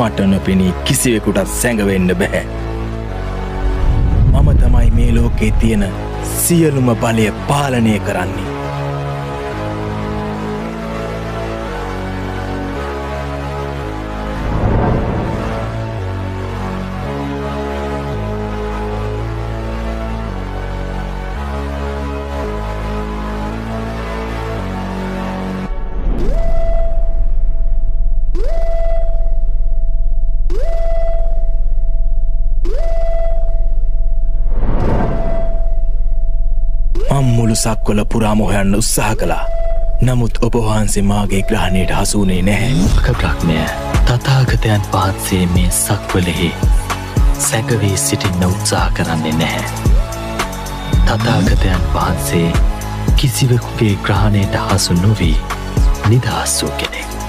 මට නොපෙනී කිසිවෙකුටත් සැඟවෙන්න බැහැ. මම තමයි මේ ලෝකේ තියෙන සියලුම බලය පාලනය කරන්නේ. මුළු සක්වල පුරාම හොයන්න උත්සාහ කළා. නමුත් ඔබ වහන්සේ මාගේ ග්‍රහණයට හසු වුණේ නැහැ. ප්‍රඥය තථාගතයන් වහන්සේ මේ සක්වලෙහි සැඟවී සිටින්න උත්සාහ කරන්නේ නැහැ. තථාගතයන් වහන්සේ කිසිවෙකුගේ ග්‍රහණයට හසු නොවී නිදහස් වූ කෙනෙක්.